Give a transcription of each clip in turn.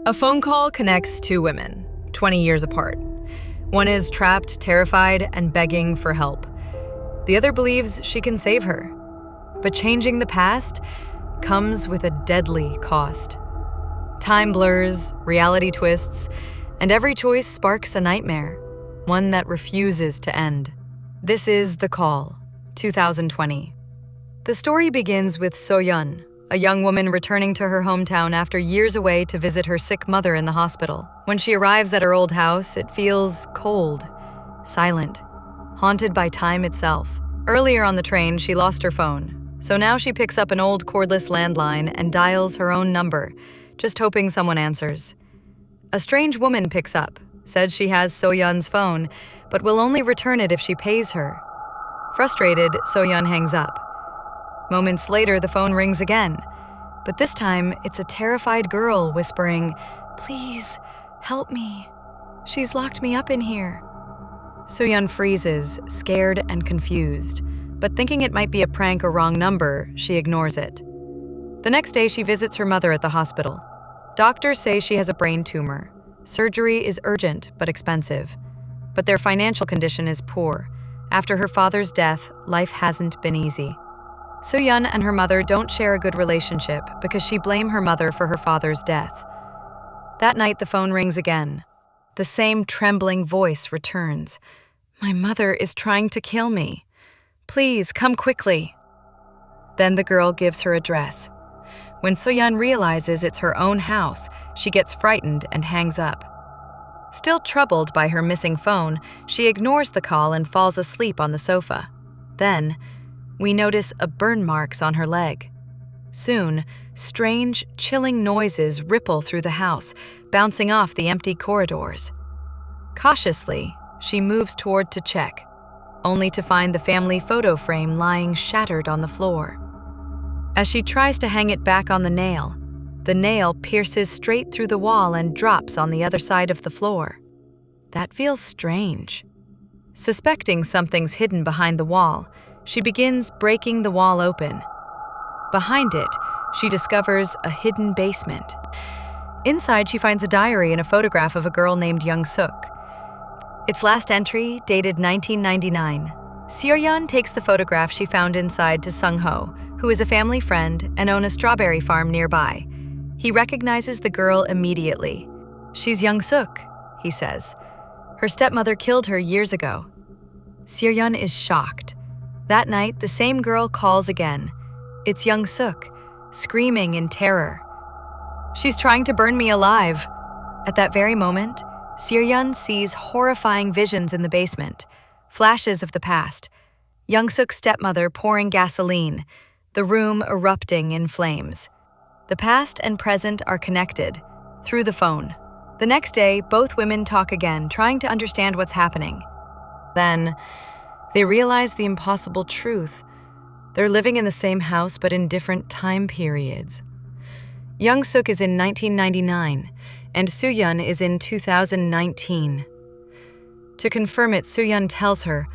A phone call connects two women, 20 years apart. One is trapped, terrified, and begging for help. The other believes she can save her. But changing the past comes with a deadly cost. Time blurs, reality twists, and every choice sparks a nightmare, one that refuses to end. This is The Call, 2020. The story begins with So-yeon, a young woman returning to her hometown after years away to visit her sick mother in the hospital. When she arrives at her old house, it feels cold, silent, haunted by time itself. Earlier on the train, she lost her phone, so now she picks up an old cordless landline and dials her own number, just hoping someone answers. A strange woman picks up, says she has So-yeon's phone, but will only return it if she pays her. Frustrated, So-yeon hangs up. Moments later, the phone rings again, but this time it's a terrified girl whispering, "Please, help me. She's locked me up in here." So-yeon freezes, scared and confused, but thinking it might be a prank or wrong number, she ignores it. The next day, she visits her mother at the hospital. Doctors say she has a brain tumor. Surgery is urgent but expensive, but their financial condition is poor. After her father's death, life hasn't been easy. So-yeon and her mother don't share a good relationship because she blames her mother for her father's death. That night, the phone rings again. The same trembling voice returns. "My mother is trying to kill me. Please, come quickly." Then the girl gives her address. When So-yeon realizes it's her own house, she gets frightened and hangs up. Still troubled by her missing phone, she ignores the call and falls asleep on the sofa. Then, we notice burn marks on her leg. Soon, strange, chilling noises ripple through the house, bouncing off the empty corridors. Cautiously, she moves toward to check, only to find the family photo frame lying shattered on the floor. As she tries to hang it back on the nail pierces straight through the wall and drops on the other side of the floor. That feels strange. Suspecting something's hidden behind the wall, she begins breaking the wall open. Behind it, she discovers a hidden basement. Inside, she finds a diary and a photograph of a girl named Young-suk. Its last entry, dated 1999. So-yeon takes the photograph she found inside to Sung-ho, who is a family friend and owns a strawberry farm nearby. He recognizes the girl immediately. "She's Young-suk," he says. "Her stepmother killed her years ago." So-yeon is shocked. That night, the same girl calls again. It's Young-suk, screaming in terror. "She's trying to burn me alive." At that very moment, So-yeon sees horrifying visions in the basement, flashes of the past. Young-suk's stepmother pouring gasoline, the room erupting in flames. The past and present are connected, through the phone. The next day, both women talk again, trying to understand what's happening. Then, they realize the impossible truth. They're living in the same house but in different time periods. Young-suk is in 1999, and So-yeon is in 2019. To confirm it, So-yeon tells her,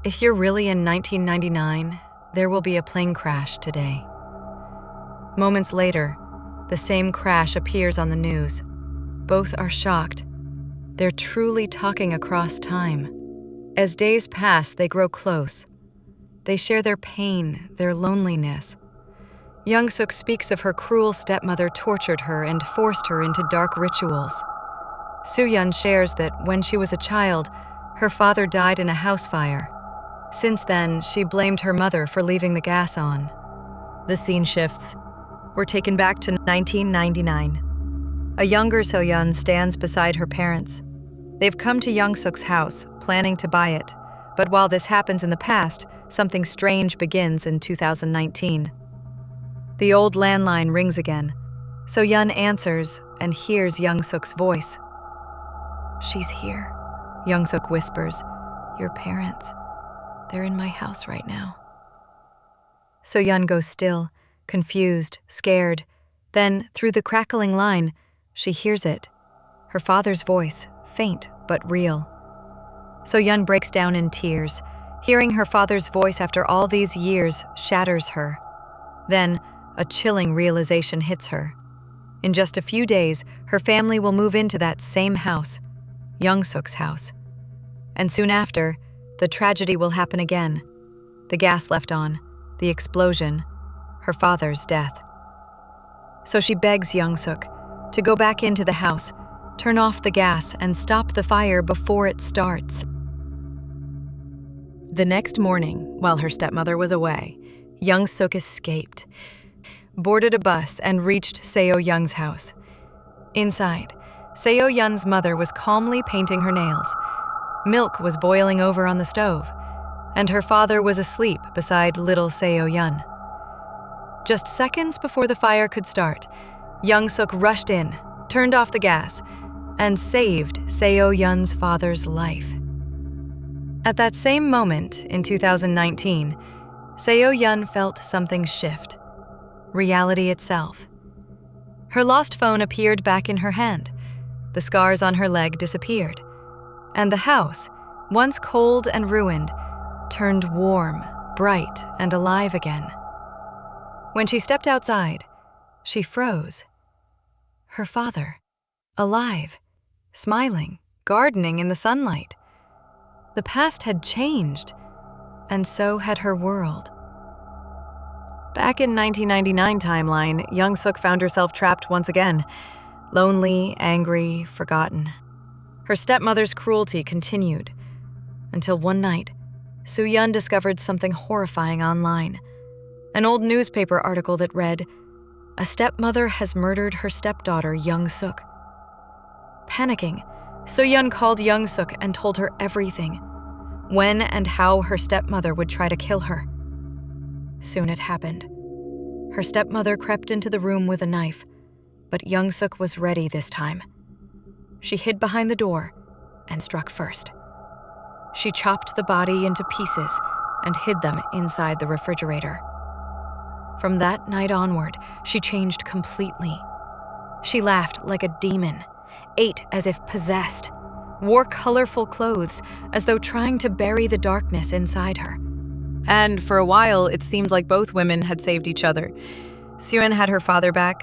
"If you're really in 1999, there will be a plane crash today." Moments later, the same crash appears on the news. Both are shocked. They're truly talking across time. As days pass, they grow close. They share their pain, their loneliness. Young-suk speaks of her cruel stepmother tortured her and forced her into dark rituals. So-yeon shares that when she was a child, her father died in a house fire. Since then, she blamed her mother for leaving the gas on. The scene shifts. We're taken back to 1999. A younger So-yeon stands beside her parents. They've come to Young-suk's house, planning to buy it. But while this happens in the past, something strange begins in 2019. The old landline rings again. So-yeon answers and hears Young-suk's voice. "She's here," Young-suk whispers. "Your parents. They're in my house right now." So-yeon goes still, confused, scared. Then, through the crackling line, she hears it. Her father's voice, faint but real. So-yeon breaks down in tears. Hearing her father's voice after all these years shatters her. Then, a chilling realization hits her. In just a few days, her family will move into that same house, Young-suk's house. And soon after, the tragedy will happen again. The gas left on, the explosion, her father's death. So she begs Young-suk to go back into the house, turn off the gas, and stop the fire before it starts. The next morning, while her stepmother was away, Young-suk escaped, boarded a bus, and reached Seo-young's house. Inside, Seo-young's mother was calmly painting her nails. Milk was boiling over on the stove, and her father was asleep beside little Seo-young. Just seconds before the fire could start, Young-suk rushed in, turned off the gas, and saved Seo-young's father's life. At that same moment, in 2019, Seo-young felt something shift. Reality itself. Her lost phone appeared back in her hand. The scars on her leg disappeared. And the house, once cold and ruined, turned warm, bright, and alive again. When she stepped outside, she froze. Her father, alive, smiling, gardening in the sunlight. The past had changed, and so had her world. Back in 1999 timeline, Young-suk found herself trapped once again, lonely, angry, forgotten. Her stepmother's cruelty continued, until one night, Soo-yeon discovered something horrifying online. An old newspaper article that read, "A stepmother has murdered her stepdaughter, Young-suk." Panicking, Soo-yeon called Young-suk and told her everything, when and how her stepmother would try to kill her. Soon it happened. Her stepmother crept into the room with a knife, but Young-suk was ready this time. She hid behind the door and struck first. She chopped the body into pieces and hid them inside the refrigerator. From that night onward, she changed completely. She laughed like a demon, ate as if possessed, wore colorful clothes as though trying to bury the darkness inside her. And for a while, it seemed like both women had saved each other. Soo-yeon had her father back,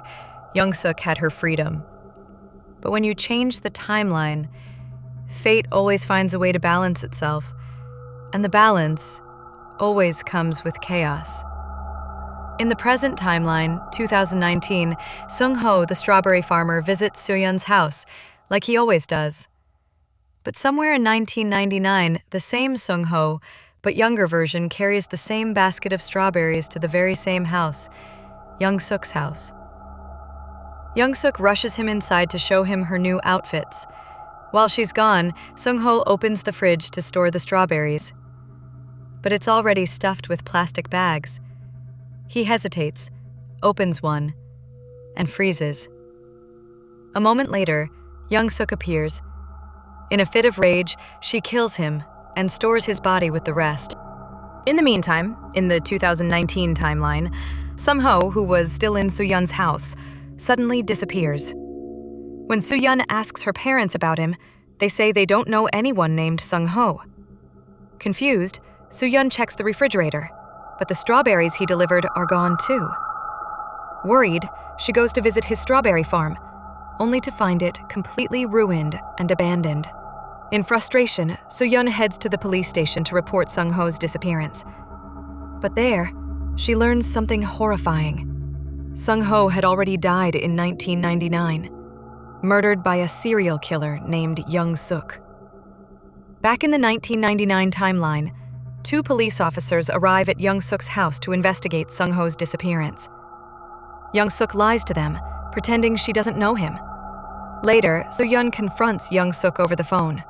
Young-suk had her freedom. But when you change the timeline, fate always finds a way to balance itself, and the balance always comes with chaos. In the present timeline, 2019, Sung-ho, the strawberry farmer, visits Soo-yeon's house, like he always does. But somewhere in 1999, the same Sung-ho, but younger version, carries the same basket of strawberries to the very same house, Young-suk's house. Young-suk rushes him inside to show him her new outfits. While she's gone, Sung-ho opens the fridge to store the strawberries. But it's already stuffed with plastic bags. He hesitates, opens one, and freezes. A moment later, Young-suk appears. In a fit of rage, she kills him and stores his body with the rest. In the meantime, in the 2019 timeline, Sung-ho, who was still in Soo-yeon's house, suddenly disappears. When Soo-yeon asks her parents about him, they say they don't know anyone named Sung-ho. Confused, Soo-yeon checks the refrigerator, but the strawberries he delivered are gone too. Worried, she goes to visit his strawberry farm, only to find it completely ruined and abandoned. In frustration, Soo-yeon heads to the police station to report Sung-ho's disappearance. But there, she learns something horrifying. Sung-ho had already died in 1999, murdered by a serial killer named Young-suk. Back in the 1999 timeline, 2 police officers arrive at Young-suk's house to investigate Sung-ho's disappearance. Young-suk lies to them, pretending she doesn't know him. Later, Soo-yeon confronts Young-suk over the phone,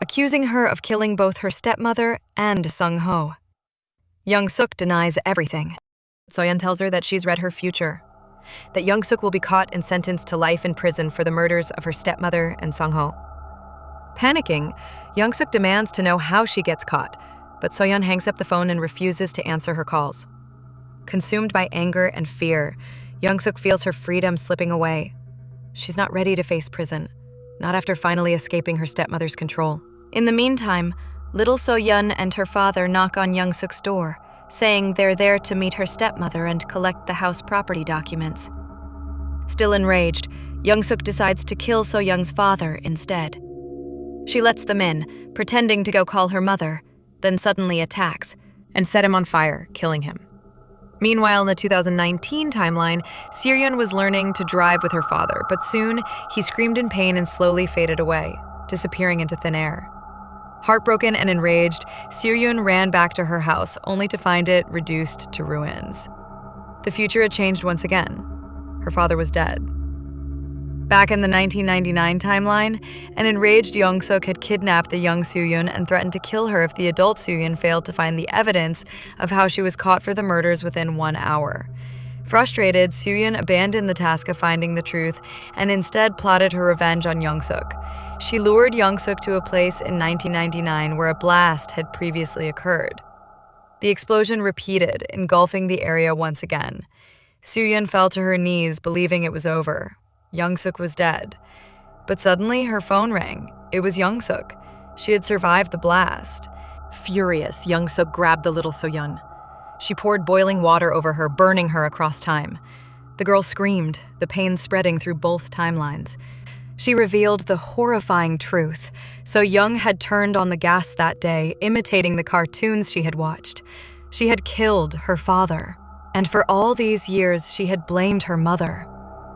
accusing her of killing both her stepmother and Sung-ho. Young-suk denies everything. Soo-yeon tells her that she's read her future, that Young-suk will be caught and sentenced to life in prison for the murders of her stepmother and Sung-ho. Panicking, Young-suk demands to know how she gets caught, but Soo-yeon hangs up the phone and refuses to answer her calls. Consumed by anger and fear, Young-suk feels her freedom slipping away. She's not ready to face prison, not after finally escaping her stepmother's control. In the meantime, little Soo-yeon and her father knock on Young-suk's door, saying they're there to meet her stepmother and collect the house property documents. Still enraged, Young-suk decides to kill So-young's father instead. She lets them in, pretending to go call her mother, then suddenly attacks and set him on fire, killing him. Meanwhile, in the 2019 timeline, Soo-yeon was learning to drive with her father, but soon he screamed in pain and slowly faded away, disappearing into thin air. Heartbroken and enraged, Soo-yeon ran back to her house, only to find it reduced to ruins. The future had changed once again. Her father was dead. Back in the 1999 timeline, an enraged Young-suk had kidnapped the young Soo-yeon and threatened to kill her if the adult Soo-yeon failed to find the evidence of how she was caught for the murders within 1 hour. Frustrated, Soo-yeon abandoned the task of finding the truth and instead plotted her revenge on Young-suk. She lured Young-suk to a place in 1999 where a blast had previously occurred. The explosion repeated, engulfing the area once again. Soo-yeon fell to her knees, believing it was over. Young-suk was dead. But suddenly, her phone rang. It was Young-suk. She had survived the blast. Furious, Young-suk grabbed the little So-yeon. She poured boiling water over her, burning her across time. The girl screamed, the pain spreading through both timelines. She revealed the horrifying truth. So-young had turned on the gas that day, imitating the cartoons she had watched. She had killed her father. And for all these years, she had blamed her mother,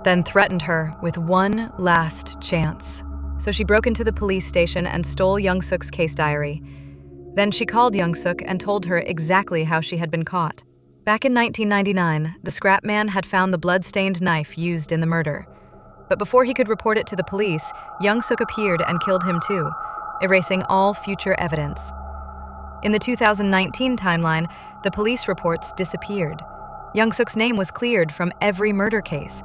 then threatened her with one last chance. So she broke into the police station and stole Young-suk's case diary. Then she called Young-suk and told her exactly how she had been caught. Back in 1999, the scrap man had found the blood-stained knife used in the murder. But before he could report it to the police, Young-suk appeared and killed him too, erasing all future evidence. In the 2019 timeline, the police reports disappeared. Young-suk's name was cleared from every murder case.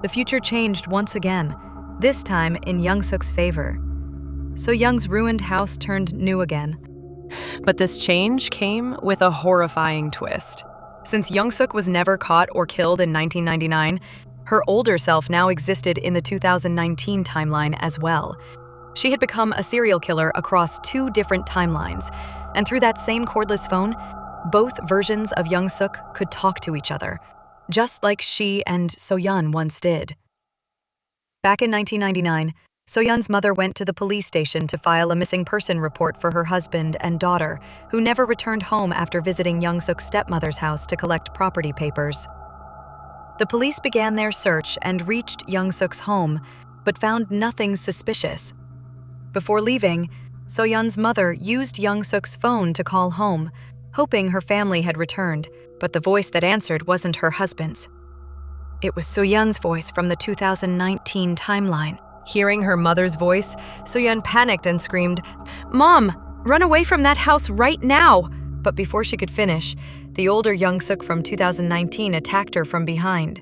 The future changed once again, this time in Young-suk's favor. So-young's ruined house turned new again. But this change came with a horrifying twist. Since Young-suk was never caught or killed in 1999, her older self now existed in the 2019 timeline as well. She had become a serial killer across 2 different timelines, and through that same cordless phone, both versions of Young-suk could talk to each other, just like she and So-yeon once did. Back in 1999, So-yeon's mother went to the police station to file a missing person report for her husband and daughter, who never returned home after visiting Young-suk's stepmother's house to collect property papers. The police began their search and reached Young-suk's home, but found nothing suspicious. Before leaving, So-yeon's mother used Young-suk's phone to call home, hoping her family had returned, but the voice that answered wasn't her husband's. It was So-yeon's voice from the 2019 timeline. Hearing her mother's voice, So-yeon panicked and screamed, "Mom, run away from that house right now!" But before she could finish, the older Young-suk from 2019 attacked her from behind.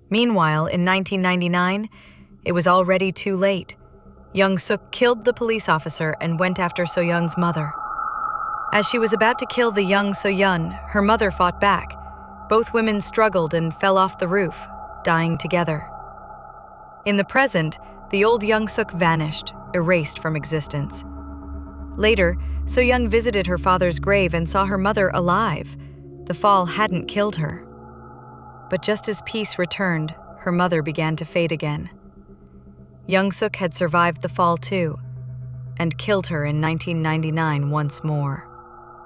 Meanwhile, in 1999, it was already too late. Young-suk killed the police officer and went after So-yeon's mother. As she was about to kill the young So-yeon, her mother fought back. Both women struggled and fell off the roof, dying together. In the present, the old Young-suk vanished, erased from existence. Later, So-yeon visited her father's grave and saw her mother alive. The fall hadn't killed her. But just as peace returned, her mother began to fade again. Young-suk had survived the fall too, and killed her in 1999 once more.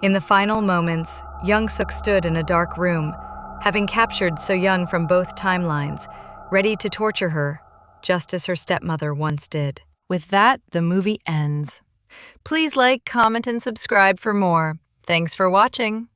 In the final moments, Young-suk stood in a dark room, having captured So-yeon from both timelines, ready to torture her, just as her stepmother once did. With that, the movie ends. Please like, comment, and subscribe for more. Thanks for watching.